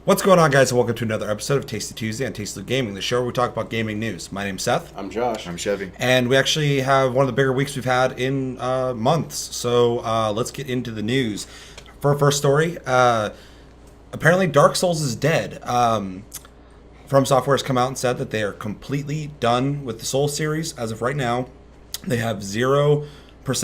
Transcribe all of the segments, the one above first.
What's going on, guys, and welcome to another episode of Tasty Tuesday on Tasty Gaming, the show where we talk about gaming news. My name's Seth. I'm Josh. I'm Chevy. And we actually have one of the bigger weeks we've had in months. So let's get into the news. For our first story, apparently Dark Souls is dead. From Software has come out and said that they are completely done with the Souls series as of right now. They have 0%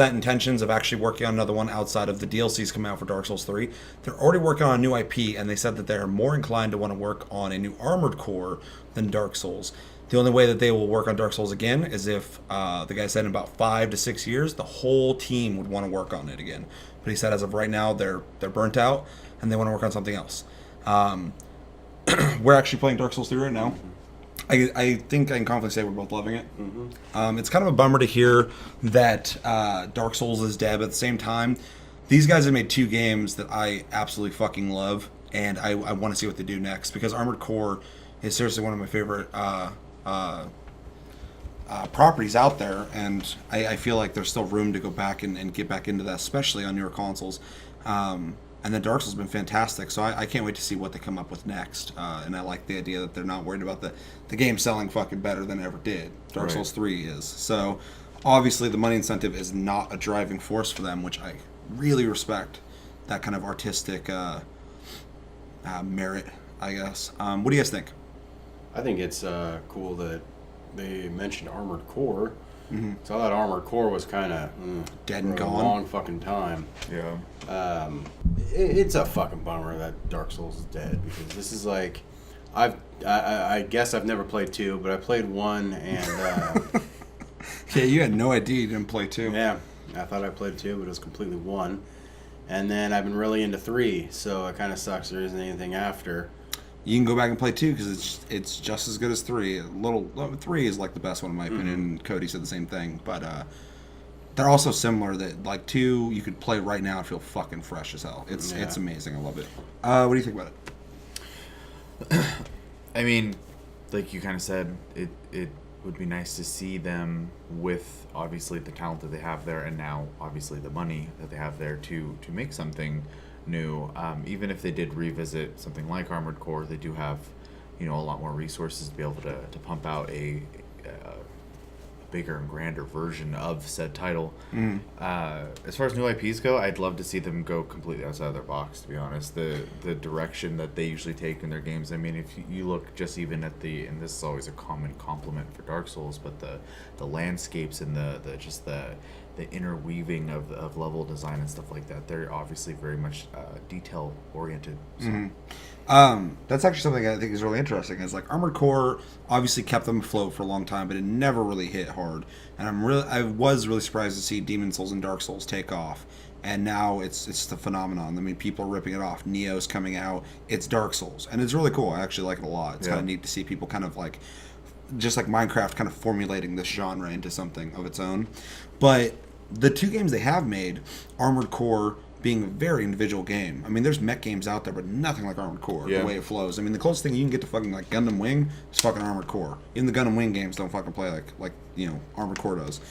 intentions of actually working on another one outside of the DLCs coming out for Dark Souls 3. They're already working on a new IP, and they said that they're more inclined to want to work on a new Armored Core than Dark Souls. The only way that they will work on Dark Souls again is if the guy said in about 5 to 6 years, the whole team would want to work on it again. But he said as of right now, they're burnt out, and they want to work on something else. We're actually playing Dark Souls 3 right now. I think I can confidently say we're both loving it. Mm-hmm. It's kind of a bummer to hear that Dark Souls is dead, but at the same time, these guys have made two games that I absolutely fucking love, and I want to see what they do next, because Armored Core is seriously one of my favorite properties out there, and I feel like there's still room to go back and get back into that, especially on newer consoles. And then Dark Souls has been fantastic, so I can't wait to see what they come up with next. And I like the idea that they're not worried about the game selling fucking better than it ever did. Dark Souls 3 is. So, obviously, the money incentive is not a driving force for them, which I really respect. That kind of artistic merit, I guess. What do you guys think? I think it's cool that they mentioned Armored Core. Mm-hmm. So I thought Armored Core was kind of dead and for gone. A long fucking time. Yeah. It's a fucking bummer that Dark Souls is dead, because this is like, I guess I've never played 2, but I played 1, and Yeah, you had no idea you didn't play 2. yeah, I thought I played 2, but it was completely 1. And then I've been really into 3, so it kind of sucks there isn't anything after. You can go back and play 2 because it's just as good as 3. 3 is like the best one in my opinion. Cody said the same thing, but they're also similar. That like 2 you could play right now and feel fucking fresh as hell. It's amazing. I love it. What do you think about it? I mean, like you kind of said, it would be nice to see them with obviously the talent that they have there, and now obviously the money that they have there to make something new. Even if they did revisit something like Armored Core, they do have, a lot more resources to be able to pump out a bigger and grander version of said title. As far as new IPs go, I'd love to see them go completely outside of their box, to be honest. The direction that they usually take in their games. I mean, if you look just even at and this is always a common compliment for Dark Souls, but the landscapes and the interweaving of level design and stuff like that, they're obviously very much detail oriented. So. That's actually something I think is really interesting. Is like Armored Core obviously kept them afloat for a long time, but it never really hit hard. And I was really surprised to see Demon Souls and Dark Souls take off. And now it's the phenomenon. I mean, people are ripping it off. Neo's coming out. It's Dark Souls, and it's really cool. I actually like it a lot. It's kind of neat to see people kind of like, just like Minecraft, kind of formulating this genre into something of its own. But the two games they have made, Armored Core being a very individual game. I mean, there's mech games out there, but nothing like Armored Core, the way it flows. I mean, the closest thing you can get to fucking like Gundam Wing is fucking Armored Core. Even the Gundam Wing games don't fucking play like Armored Core does.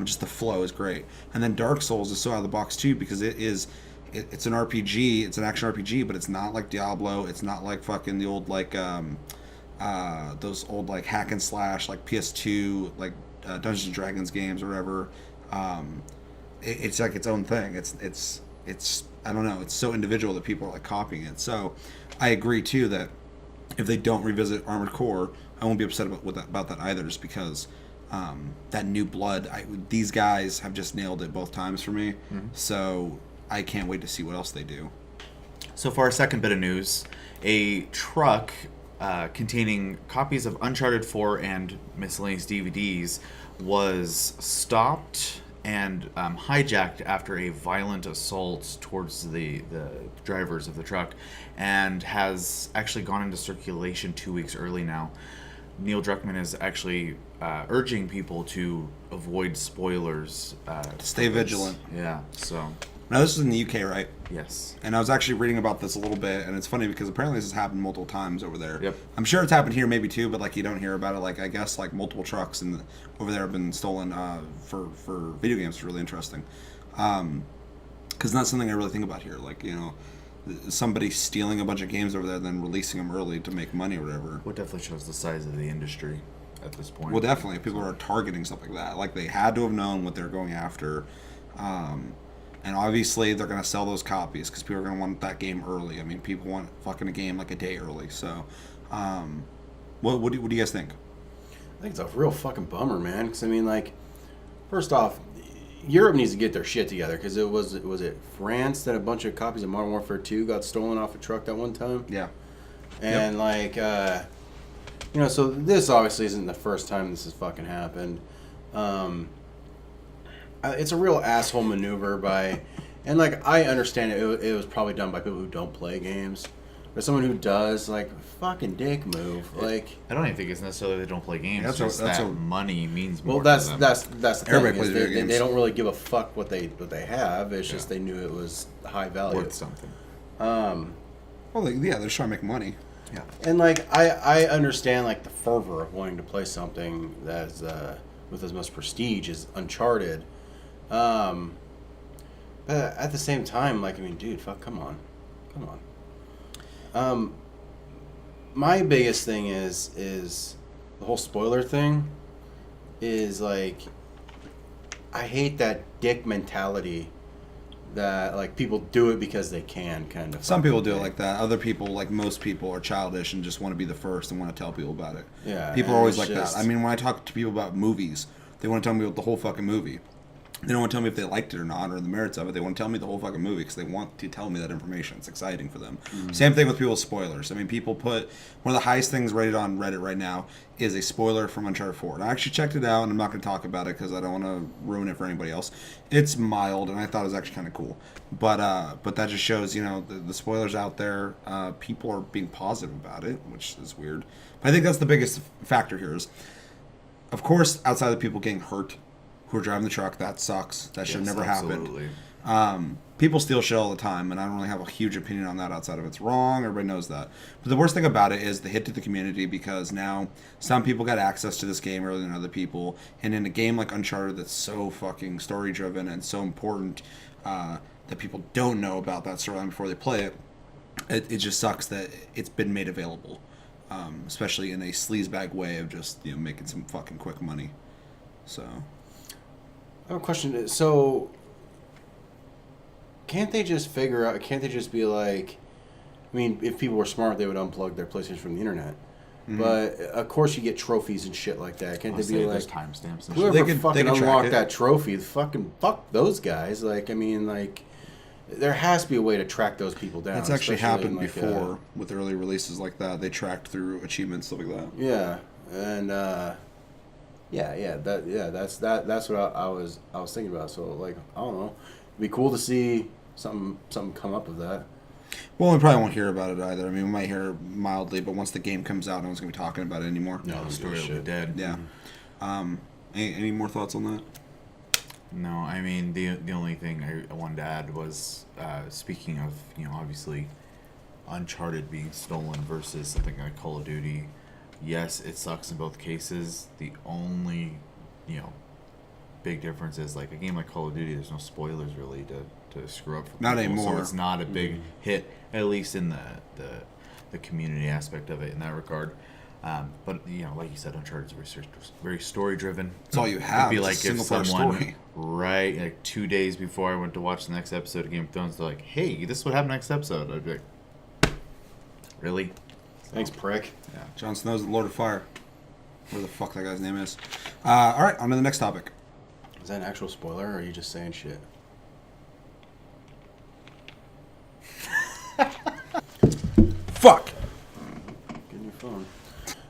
Just the flow is great. And then Dark Souls is so out of the box too, because it's an RPG, it's an action RPG, but it's not like Diablo, it's not like fucking the old like those old like hack and slash like PS2 like Dungeons and Dragons games or whatever. It's like its own thing. It's I don't know. It's so individual that people are like copying it. So I agree too that if they don't revisit Armored Core, I won't be upset about that either. Just because that new blood, these guys have just nailed it both times for me. So I can't wait to see what else they do. So for our second bit of news, a truck containing copies of Uncharted 4 and miscellaneous DVDs was stopped and hijacked after a violent assault towards the drivers of the truck, and has actually gone into circulation 2 weeks early now. Neil Druckmann is actually urging people to avoid spoilers. Stay vigilant. Yeah, so... Now, this is in the UK, right? Yes. And I was actually reading about this a little bit, and it's funny because apparently this has happened multiple times over there. Yep. I'm sure it's happened here maybe too, but like you don't hear about it. Like I guess like multiple trucks over there have been stolen for video games. It's really interesting, because not something I really think about here. Like somebody stealing a bunch of games over there, then releasing them early to make money or whatever. What definitely shows the size of the industry at this point. Well, definitely, people are targeting stuff like that. Like they had to have known what they're going after, and obviously they're gonna sell those copies because people are gonna want that game early. I mean, people want fucking a game like a day early. So, what do you guys think? I think it's a real fucking bummer, man. Because I mean, like, first off, Europe needs to get their shit together. Because was it France that a bunch of copies of Modern Warfare 2 got stolen off a truck that one time? Yeah. And like, you know, so this obviously isn't the first time this has fucking happened. It's a real asshole maneuver by, and like I understand it was probably done by people who don't play games. But someone who does, like, fucking dick move, like. I don't even think it's necessarily they don't play games. That's Just that's that money means more. Well, that's to them. that's the Everybody thing. plays video games. They don't really give a fuck what they have. It's just Yeah. they knew it was high value. worth something. Well, they're just trying to make money. Yeah. And like I understand like the fervor of wanting to play something that's with as much prestige as Uncharted. But at the same time, like I mean, dude, fuck, come on. My biggest thing is the whole spoiler thing. Is like, I hate that dick mentality that like people do it because they can kind of. Some people do it thing. like that. Other people, like most people, are childish and just want to be the first and want to tell people about it. Yeah, People are and always it's like just- that. I mean, when I talk to people about movies, they want to tell me about the whole fucking movie. They don't want to tell me if they liked it or not or the merits of it. They want to tell me the whole fucking movie because they want to tell me that information. It's exciting for them. Mm-hmm. Same thing with people's spoilers. I mean, people put one of the highest things rated on Reddit right now is a spoiler from Uncharted 4. And I actually checked it out, and I'm not going to talk about it because I don't want to ruin it for anybody else. It's mild, and I thought it was actually kind of cool. But that just shows, you know, the spoilers out there. People are being positive about it, which is weird. But I think that's the biggest factor here is, of course, outside of people getting hurt, who are driving the truck, that sucks. That should have Yes, never absolutely. happened. People steal shit all the time, and I don't really have a huge opinion on that outside of it's wrong. Everybody knows that. But the worst thing about it is the hit to the community because now some people got access to this game earlier than other people. And in a game like Uncharted that's so fucking story-driven and so important that people don't know about that storyline before they play it, it just sucks that it's been made available. Especially in a sleazebag way of just, you know, making some fucking quick money. So... I have a question. So, can't they just figure out? Can't they just be like? I mean, if people were smart, they would unplug their PlayStation from the internet. Mm-hmm. But of course, you get trophies and shit like that. Can't Honestly, they be there's like, timestamps and whoever They could- fucking they could track unlocked it. that trophy, fucking fuck those guys. Like, I mean, like, there has to be a way to track those people down. That's actually especially happened in, like, before with early releases like that. They tracked through achievements, stuff like that. Yeah, and that's what I was thinking about. So like, I don't know, it'd be cool to see something come up of that. Well, we probably won't hear about it either. I mean, we might hear mildly, but once the game comes out, no one's going to be talking about it anymore. No, the story will be shit. dead. Yeah. Any more thoughts on that? No, I mean the only thing I wanted to add was speaking of, you know, obviously Uncharted being stolen versus something like Call of Duty. Yes, it sucks in both cases. The only, you know, big difference is like a game like Call of Duty. There's no spoilers really to screw up for Not people, anymore. So it's not a big hit, at least in the community aspect of it in that regard. But you know, like you said, Uncharted is very story driven. It's all you have. It'd be It's like a if single-player someone, story. right, like 2 days before I went to watch the next episode of Game of Thrones, they're like, "Hey, this is what happened next episode." I'd be like, "Really?" Thanks, prick. Yeah. Jon Snow's the Lord of Fire. Whatever the fuck that guy's name is. All right, on to the next topic. Is that an actual spoiler, or are you just saying shit? Fuck! Get in your phone.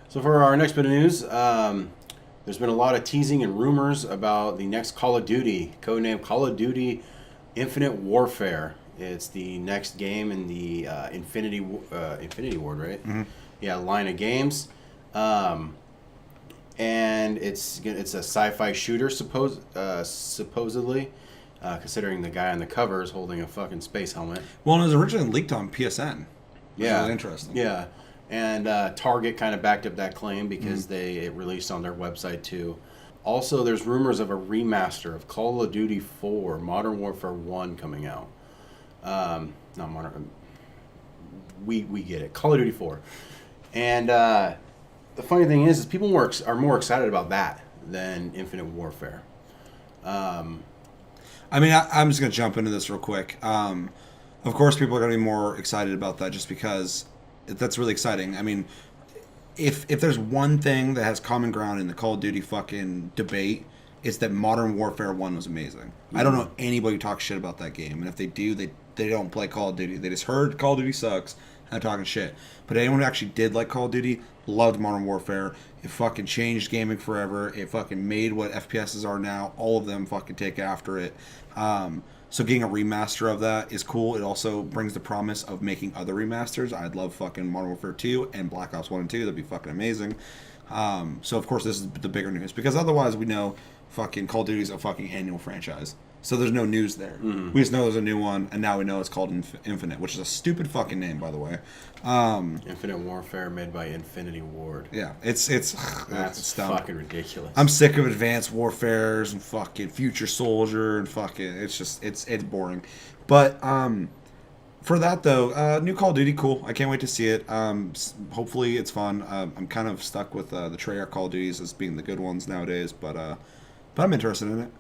So for our next bit of news, there's been a lot of teasing and rumors about the next Call of Duty, codenamed Call of Duty Infinite Warfare. It's the next game in the Infinity Ward, right? Mm-hmm. Yeah, line of games. And it's a sci-fi shooter, supposedly, considering the guy on the cover is holding a fucking space helmet. Well, it was originally leaked on PSN. Which is Yeah, really interesting. Yeah, and Target kind of backed up that claim because it released on their website too. Also, there's rumors of a remaster of Call of Duty 4 Modern Warfare 1 coming out. Not Modern. we get it. Call of Duty 4. And the funny thing is people are more excited about that than Infinite Warfare. I mean, I'm just going to jump into this real quick. Of course, people are going to be more excited about that just because that's really exciting. I mean, if there's one thing that has common ground in the Call of Duty fucking debate, it's that Modern Warfare 1 was amazing. I don't know anybody who talks shit about that game. And if they do, they don't play Call of Duty. They just heard Call of Duty sucks and they're talking shit. But anyone who actually did like Call of Duty loved Modern Warfare. It fucking changed gaming forever. It fucking made what FPSs are now. All of them fucking take after it. So getting a remaster of that is cool. It also brings the promise of making other remasters. I'd love fucking Modern Warfare 2 and Black Ops 1 and 2. That'd be fucking amazing. So of course this is the bigger news. Because otherwise we know fucking Call of Duty is a fucking annual franchise. So there's no news there. We just know there's a new one, and now we know it's called Infinite, which is a stupid fucking name, by the way. Infinite Warfare made by Infinity Ward. Yeah, it's dumb. Fucking ridiculous. I'm sick of Advanced Warfares and fucking Future Soldier and fucking it's boring. But for that though, new Call of Duty, cool. I can't wait to see it. Hopefully it's fun. I'm kind of stuck with the Treyarch Call of Duties as being the good ones nowadays, but I'm interested in it.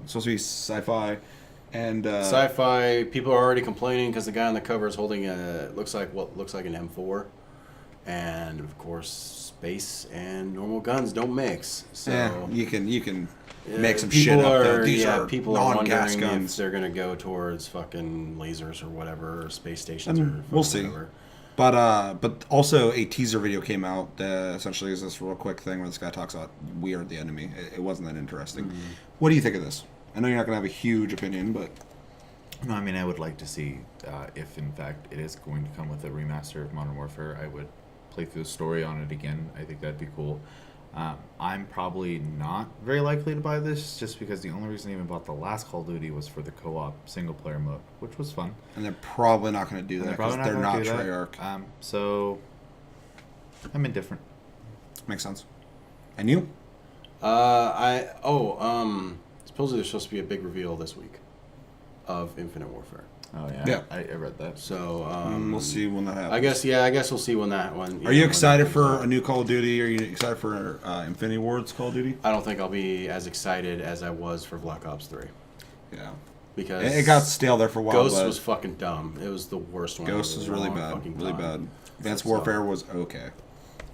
Supposed to be sci-fi, and sci-fi. People are already complaining because the guy on the cover is holding looks like an M4, and of course space and normal guns don't mix. So you can make some shit up there. These are people are non-gas wondering guns. if they're gonna go towards fucking lasers or whatever, or space stations. Or We'll see. whatever. But also a teaser video came out that essentially is this real quick thing where this guy talks about we are the enemy. It wasn't that interesting. What do you think of this? I know you're not going to have a huge opinion, but No, I mean, I would like to see if, in fact, it is going to come with a remaster of Modern Warfare. I would play through the story on it again. I think that'd be cool. I'm probably not very likely to buy this just because the only reason I even bought the last Call of Duty was for the co-op single-player mode, which was fun. and they're probably not going to do that because they're not Treyarch. So, I'm indifferent. Makes sense. And you? Supposedly there's supposed to be a big reveal this week of Infinite Warfare. Oh, yeah. Yeah. I read that. So, We'll see when that happens. I guess we'll see when that one. Are you excited for a new Call of Duty? Are you excited for Infinity Ward's Call of Duty? I don't think I'll be as excited as I was for Black Ops 3. Yeah. Because It got stale there for a while. Ghost but was fucking dumb. It was the worst one. Ghost in a was really long bad. fucking Really time. bad. Advanced Warfare was okay.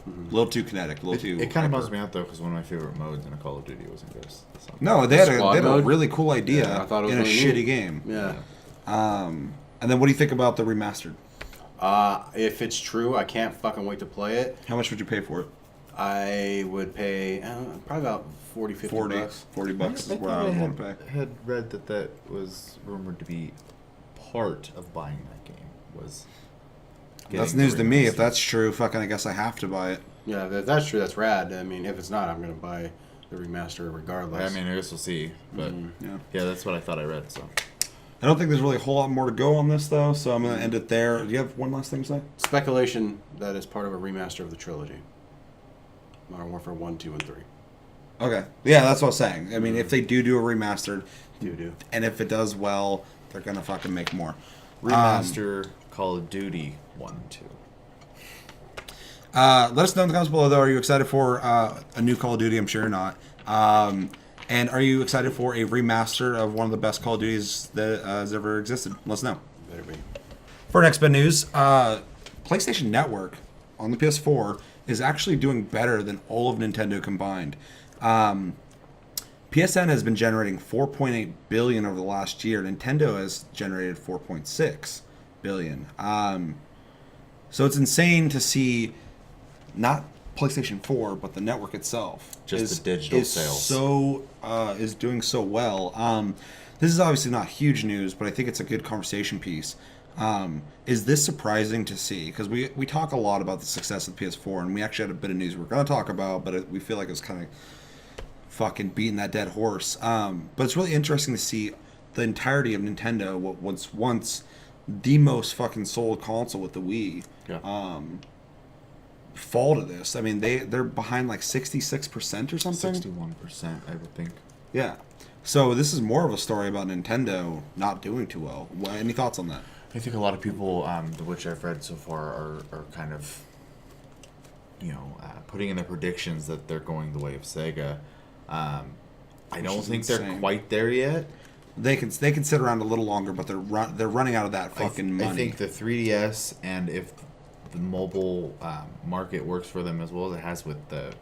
A little too kinetic. A little too. It kind of hyper. bums me out, though, because one of my favorite modes in a Call of Duty was in Ghost. So. No, they had Squad a mode? really cool idea Yeah, I thought it was in a really shitty neat. game. Yeah. And then what do you think about the remastered? If it's true, I can't fucking wait to play it. How much would you pay for it? I would pay probably about 40, 50 bucks. 40 bucks is I what I would want to pay. had read that was rumored to be part of buying that game. Was That's getting news the to me. If remaster. that's true, fucking I guess I have to buy it. Yeah, if that's true. That's rad. I mean, if it's not, I'm gonna buy the remaster regardless. I mean, I guess we'll see. But Yeah. that's what I thought I read. So I don't think there's really a whole lot more to go on this, though, so I'm going to end it there. Do you have one last thing to say? Speculation that it's part of a remaster of the trilogy. Modern Warfare 1, 2, and 3. Okay. Yeah, that's what I was saying. I mean, if they do a remastered, Do. and if it does well, they're going to fucking make more. remaster Call of Duty 1, 2. Let us know in the comments below, though. Are you excited for a new Call of Duty? I'm sure you're not. And are you excited for a remaster of one of the best Call of Duties that has ever existed? Let us know. Better be. For next bit news, PlayStation Network on the PS4 is actually doing better than all of Nintendo combined. PSN has been generating 4.8 billion over the last year. Nintendo has generated 4.6 billion. So it's insane to see not PlayStation 4, but the network itself. Just the digital sales. Is doing so well. This is obviously not huge news, but I think it's a good conversation piece. Is this surprising to see? Because we talk a lot about the success of the PS4, and we actually had a bit of news we're going to talk about, but we feel like it's kind of fucking beating that dead horse. But it's really interesting to see the entirety of Nintendo, what was once the most fucking sold console with the Wii, fall to this. I mean, they're behind like 66% or something. 61%, I would think. Yeah. So this is more of a story about Nintendo not doing too well. Any thoughts on that? I think a lot of people, which I've read so far, are kind of, putting in their predictions that they're going the way of Sega. I don't think they're insane. quite there yet. They can sit around a little longer, but they're running out of that fucking money. I think the 3DS, and if the mobile market works for them as well as it has with the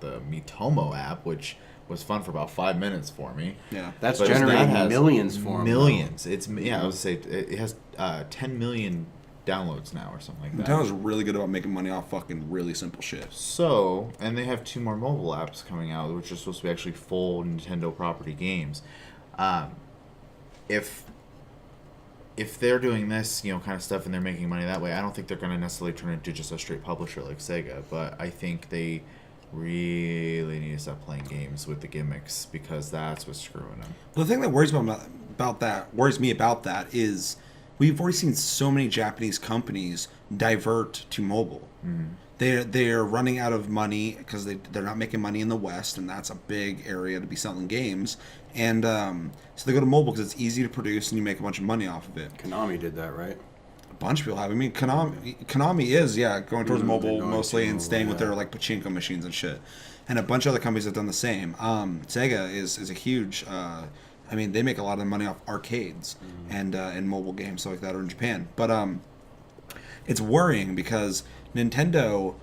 Miitomo app, which was fun for about 5 minutes for me. Yeah, That's But generating that has millions for them. millions. It's I would say it has 10 million downloads now or something like that. Nintendo's really good about making money off fucking really simple shit. So, and they have 2 more mobile apps coming out, which are supposed to be actually full Nintendo property games. If they're doing this, kind of stuff, and they're making money that way, I don't think they're going to necessarily turn into just a straight publisher like Sega. But I think they really need to stop playing games with the gimmicks, because that's what's screwing them. The thing that worries me about that is we've already seen so many Japanese companies divert to mobile. Mm-hmm. They're running out of money because they're not making money in the West, and that's a big area to be selling games. And so they go to mobile because it's easy to produce and you make a bunch of money off of it. Konami did that, right? A bunch of people have. I mean, Konami is going towards mobile going mostly to and staying with yeah. their like pachinko machines and shit. And a bunch of other companies have done the same. Sega is a huge. I mean, they make a lot of their money off arcades and mobile games, stuff like that, or in Japan. But it's worrying because Nintendo,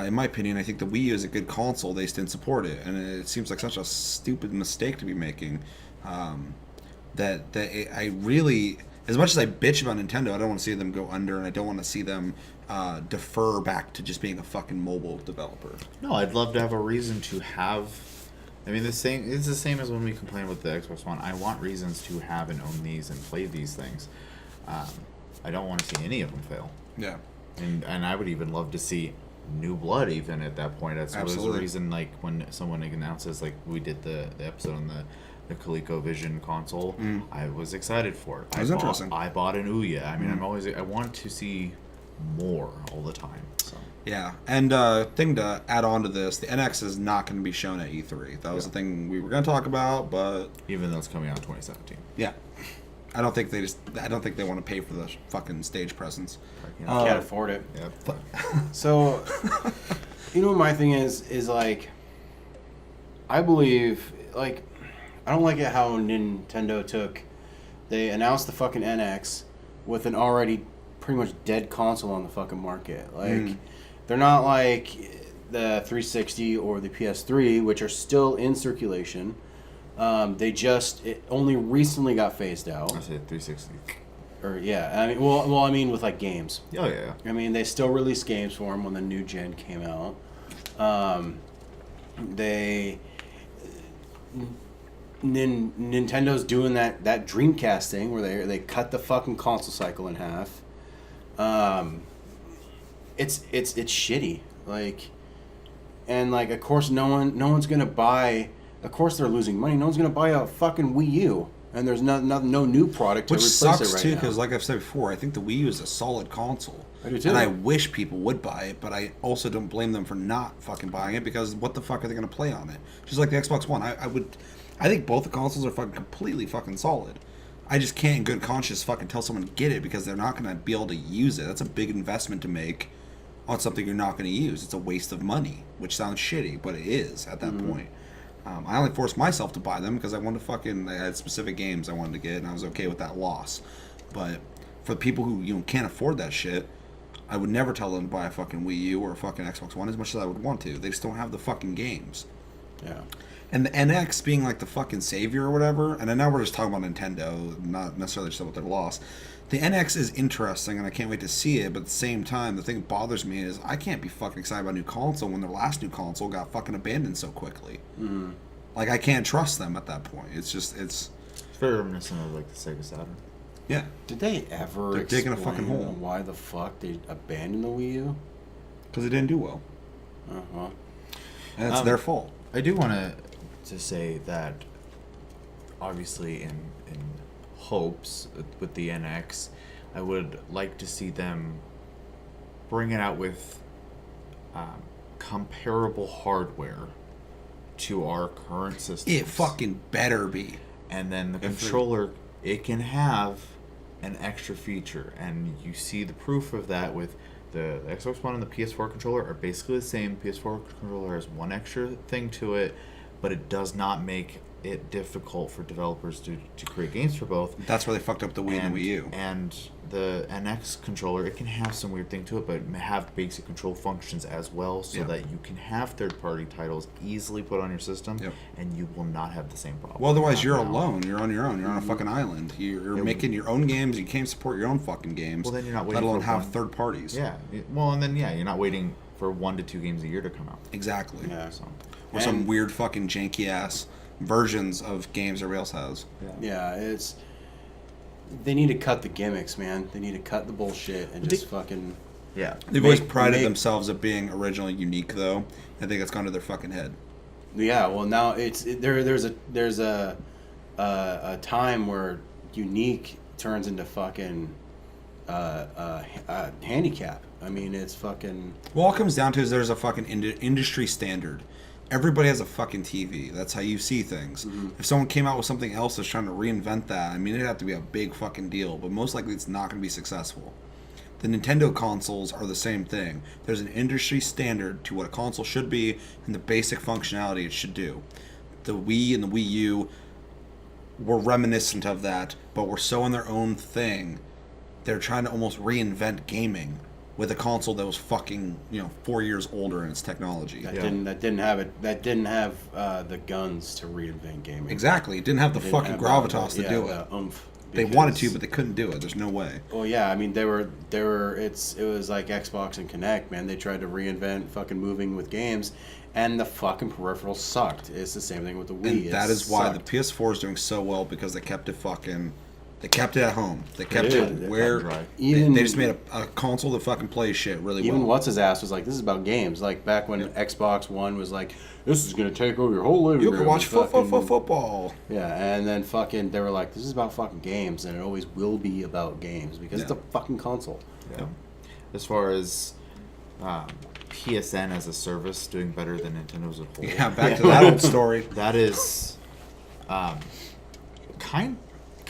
in my opinion, I think the Wii U is a good console. They just didn't support it, and it seems like such a stupid mistake to be making. I really, as much as I bitch about Nintendo, I don't want to see them go under, and I don't want to see them defer back to just being a fucking mobile developer. No, I'd love to have a reason to have. I mean, it's the same as when we complain with the Xbox One. I want reasons to have and own these and play these things. I don't want to see any of them fail. Yeah. And I would even love to see new blood even at that point. That's Absolutely. the reason, like, when someone announces, like, we did the episode on the ColecoVision console, I was excited for it. That was interesting. I bought an Ouya. I mean, I want to see more all the time. So. Yeah, and thing to add on to this, the NX is not going to be shown at E3. That was the thing we were going to talk about, but Even though it's coming out in 2017. yeah, I don't think they want to pay for the fucking stage presence. Can't afford it. Yep. So, my thing is like, I believe, like, I don't like it how Nintendo they announced the fucking NX with an already pretty much dead console on the fucking market. Like, they're not like the 360 or the PS3, which are still in circulation. It only recently got phased out. I said 360. Or yeah, I mean with like games. Oh yeah. I mean, they still released games for them when the new gen came out. Nintendo's doing that Dreamcast thing where they cut the fucking console cycle in half. It's shitty. Like, and like, of course, no one's gonna buy. Of course, they're losing money. No one's gonna buy a fucking Wii U. And there's no new product to Which replace sucks it right too, now. because like I've said before, I think the Wii U is a solid console. I do too. And I wish people would buy it, but I also don't blame them for not fucking buying it, because what the fuck are they going to play on it? Just like the Xbox One, I think both the consoles are fucking completely fucking solid. I just can't in good conscience fucking tell someone to get it because they're not going to be able to use it. That's a big investment to make on something you're not going to use. It's a waste of money, which sounds shitty, but it is at that point. I only forced myself to buy them because I had specific games I wanted to get, and I was okay with that loss. But for the people who can't afford that shit, I would never tell them to buy a fucking Wii U or a fucking Xbox One as much as I would want to. They just don't have the fucking games. Yeah. And the NX being like the fucking savior or whatever, and I know we're just talking about Nintendo, not necessarily just about their loss. The NX is interesting, and I can't wait to see it, but at the same time, the thing that bothers me is I can't be fucking excited about a new console when their last new console got fucking abandoned so quickly. Like, I can't trust them at that point. It's very reminiscent of like the Sega Saturn. Yeah. Did they ever They're digging a explain fucking hole. why the fuck they abandoned the Wii U? Because it didn't do well. Well. And it's their fault. I do want to say that obviously in hopes with the NX, I would like to see them bring it out with comparable hardware to our current systems. It fucking better be. And then the controller, it can have an extra feature, and you see the proof of that with the Xbox One and the PS4 controller are basically the same. PS4 controller has one extra thing to it, but it does not make it difficult for developers to create games for both. That's where they fucked up the Wii and the Wii U. And the NX controller, it can have some weird thing to it, but have basic control functions as well, so that you can have third-party titles easily put on your system, and you will not have the same problem. Well, otherwise you're alone. You're on your own. You're on a fucking island. You're making your own games. You can't support your own fucking games. Well, then you're not waiting let alone for have one. third parties. Yeah. Well, and then you're not waiting for 1 to 2 games a year to come out. Exactly. Yeah. So. Or some weird fucking janky ass versions of games everybody else has. Yeah, it's... They need to cut the gimmicks, man. They need to cut the bullshit and just fucking... Yeah. They've always prided themselves at being originally unique, though. I think it's gone to their fucking head. Yeah, well, now there's a time where unique turns into fucking handicap. I mean, it's fucking... Well, all it comes down to is there's a fucking industry standard. Everybody has a fucking TV. That's how you see things. Mm-hmm. If someone came out with something else that's trying to reinvent that, I mean, it'd have to be a big fucking deal. But most likely it's not going to be successful. The Nintendo consoles are the same thing. There's an industry standard to what a console should be and the basic functionality it should do. The Wii and the Wii U were reminiscent of that, but were so in their own thing. They're trying to almost reinvent gaming with a console that was fucking 4 years older in its technology. That didn't have the guns to reinvent gaming. Exactly, it didn't have the fucking gravitas to do it. Oomph. They wanted to, but they couldn't do it. There's no way. Well, yeah, I mean, it was like Xbox and Kinect, man. They tried to reinvent fucking moving with games, and the fucking peripherals sucked. It's the same thing with the Wii. And that is why the PS4 is doing so well, because they kept it at home. They kept it where they just made a console that fucking plays shit really well. Even what's his ass was like, this is about games. Like back when Xbox One was like, this is gonna take over your whole living room. You can watch football. Yeah, and then fucking they were like, this is about fucking games, and it always will be about games because it's a fucking console. Yeah. As far as PSN as a service doing better than Nintendo as a whole. Yeah, back to that old story. That is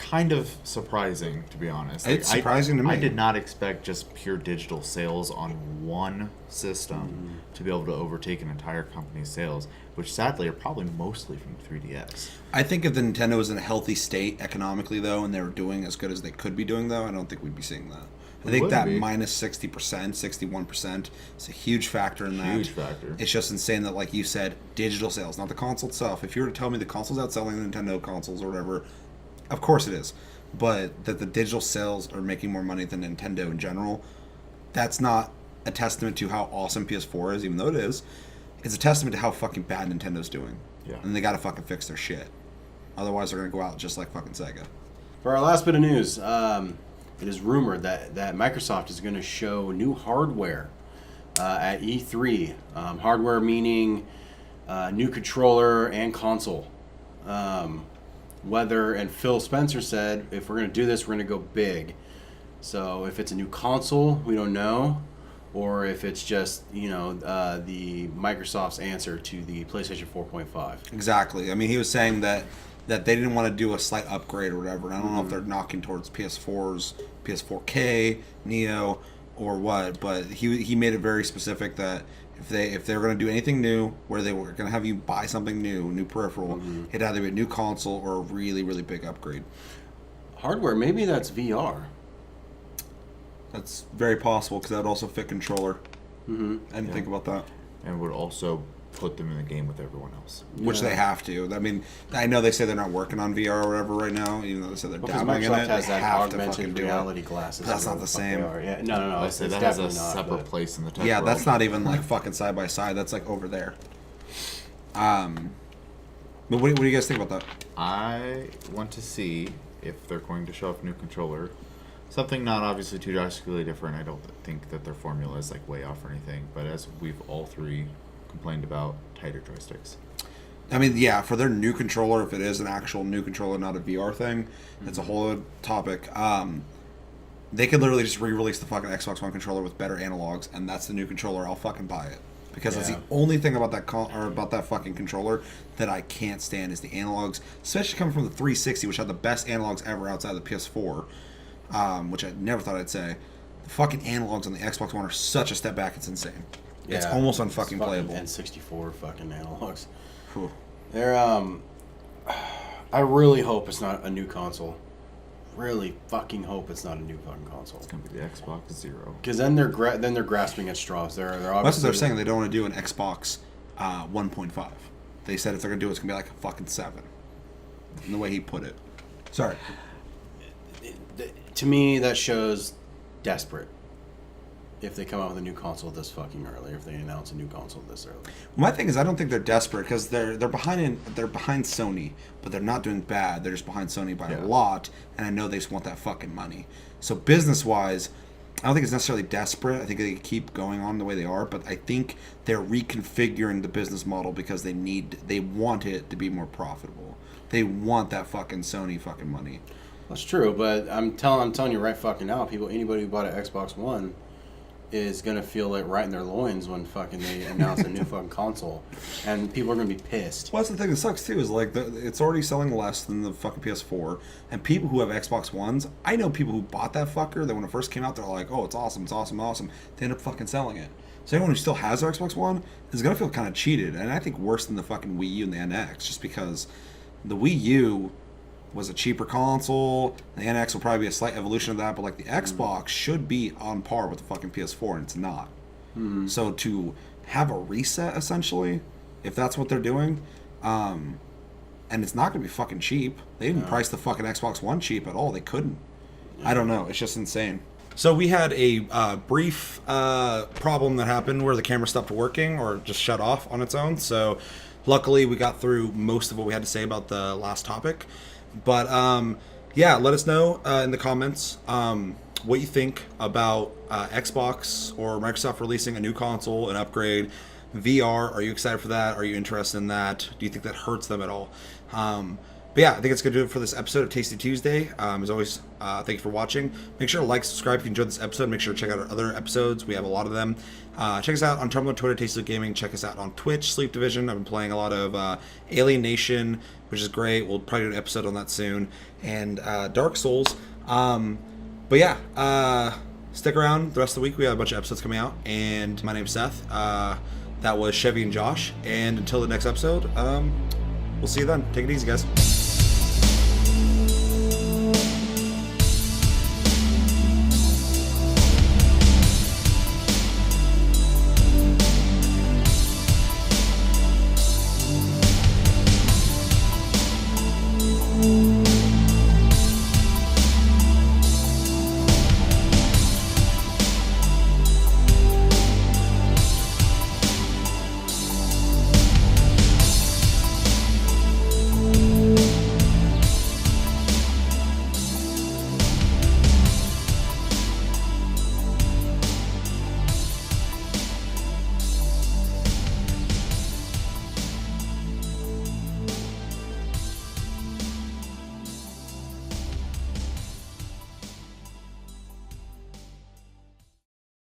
kind of surprising, to be honest. It's surprising to me. I did not expect just pure digital sales on one system to be able to overtake an entire company's sales, which sadly are probably mostly from 3DS. I think if the Nintendo was in a healthy state economically, though, and they were doing as good as they could be doing, though, I don't think we'd be seeing that. I think that minus 60%, 61% is a huge factor in that. Huge factor. It's just insane that, like you said, digital sales, not the console itself. If you were to tell me the console's outselling the Nintendo consoles or whatever, of course it is. But that the digital sales are making more money than Nintendo in general, that's not a testament to how awesome PS4 is, even though it is. It's a testament to how fucking bad Nintendo's doing. Yeah. And they gotta fucking fix their shit. Otherwise they're gonna go out just like fucking Sega. For our last bit of news, it is rumored that Microsoft is going to show new hardware at E3. Hardware meaning new controller and console. And Phil Spencer said, if we're going to do this, we're going to go big. So if it's a new console, we don't know. Or if it's just, the Microsoft's answer to the PlayStation 4.5. Exactly. I mean, he was saying that they didn't want to do a slight upgrade or whatever. And I don't know if they're knocking towards PS4s, PS4K, Neo, or what. But he made it very specific that if they were going to do anything new, where they were going to have you buy something new peripheral, it'd either be a new console or a really, really big upgrade. Hardware, maybe that's VR. That's very possible, because that would also fit controller. I didn't think about that. And would also put them in the game with everyone else. Which they have to. I mean, I know they say they're not working on VR or whatever right now, even though they say they're dabbling in it. Has they that have to augmented fucking do reality it. glasses. But that's not the same. Yeah. No. I say that has a separate place in the tech world. That's not even like fucking side by side. That's like over there. But what do you guys think about that? I want to see if they're going to show off a new controller. Something not obviously too drastically different. I don't think that their formula is like way off or anything. But as we've all three complained about, tighter joysticks. I mean, yeah, for their new controller, if it is an actual new controller, not a VR thing, it's a whole other topic. They could literally just re-release the fucking Xbox One controller with better analogs, and that's the new controller. I'll fucking buy it. Because that's the only thing about that fucking controller that I can't stand is the analogs, especially coming from the 360, which had the best analogs ever outside of the PS4. which I never thought I'd say. The fucking analogs on the Xbox One are such a step back. It's insane. It's almost unfucking playable. N64 fucking analogs. Whew. They're I really hope it's not a new console. Really fucking hope it's not a new fucking console. It's gonna be the Xbox Zero. Because then they're grasping at straws. They're obviously. That's what they're saying. They don't want to do an Xbox 1.5. They said if they're gonna do it, it's gonna be like a fucking 7. In the way he put it. Sorry. To me, that shows desperate. If they come out with a new console this fucking early, if they announce a new console this early. My thing is, I don't think they're desperate because they're behind Sony, but they're not doing bad. They're just behind Sony by a lot, and I know they just want that fucking money. So business wise, I don't think it's necessarily desperate. I think they keep going on the way they are, but I think they're reconfiguring the business model because they want it to be more profitable. They want that fucking Sony fucking money. That's true, but I'm telling you right fucking now, anybody who bought an Xbox One is gonna feel it right in their loins when fucking they announce a new fucking console, and people are gonna be pissed. Well, that's the thing that sucks too. Is like it's already selling less than the fucking PS4, and people who have Xbox Ones, I know people who bought that fucker that when it first came out, they're like, "Oh, it's awesome, it's awesome, awesome." They end up fucking selling it. So anyone who still has their Xbox One is gonna feel kind of cheated, and I think worse than the fucking Wii U and the NX, just because the Wii U was a cheaper console. The NX will probably be a slight evolution of that, but like the Xbox should be on par with the fucking PS4, and it's not. So to have a reset, essentially, if that's what they're doing, and it's not going to be fucking cheap. They didn't price the fucking Xbox One cheap at all. They couldn't. I don't know. It's just insane. So we had a brief problem that happened where the camera stopped working or just shut off on its own. So luckily we got through most of what we had to say about the last topic. But yeah, let us know in the comments what you think about Xbox or Microsoft releasing a new console, an upgrade, VR. Are you excited for that? Are you interested in that? Do you think that hurts them at all? But yeah, I think it's going to do it for this episode of Tasty Tuesday. As always, thank you for watching. Make sure to like, subscribe if you enjoyed this episode. Make sure to check out our other episodes. We have a lot of them. Check us out on Tumblr, Twitter, Tasty Gaming. Check us out on Twitch, Sleep Division. I've been playing a lot of Alien Nation, which is great. We'll probably do an episode on that soon. And Dark Souls. But yeah, stick around the rest of the week. We have a bunch of episodes coming out. And my name's Seth. That was Chevy and Josh. And until the next episode, we'll see you then. Take it easy, guys.